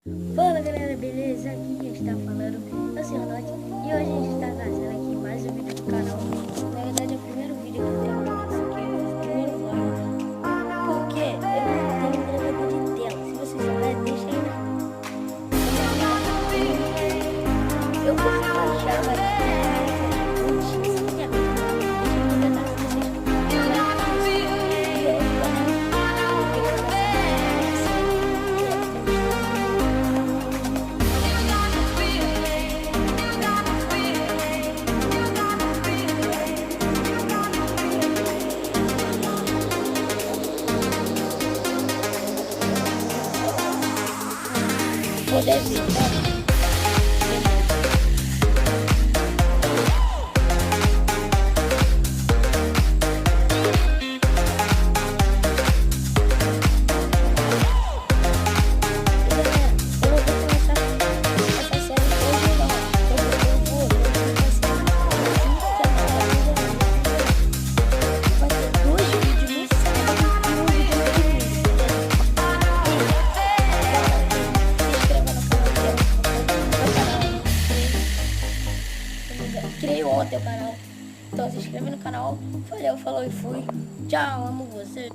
Fala galera, beleza? Aqui quem está falando é o Sr. Note e hoje a gente está trazendo aqui mais um vídeo do canal. Na verdade é o primeiro vídeo aqui do canal, isso aqui é o primeiro vlog, porque eu não tenho um gravador de tela. Se vocês souberem, deixa aí na... Eu vou achar, poder ver. Criei ontem o canal, então se inscreve no canal. Valeu, falou e fui. Tchau, amo você.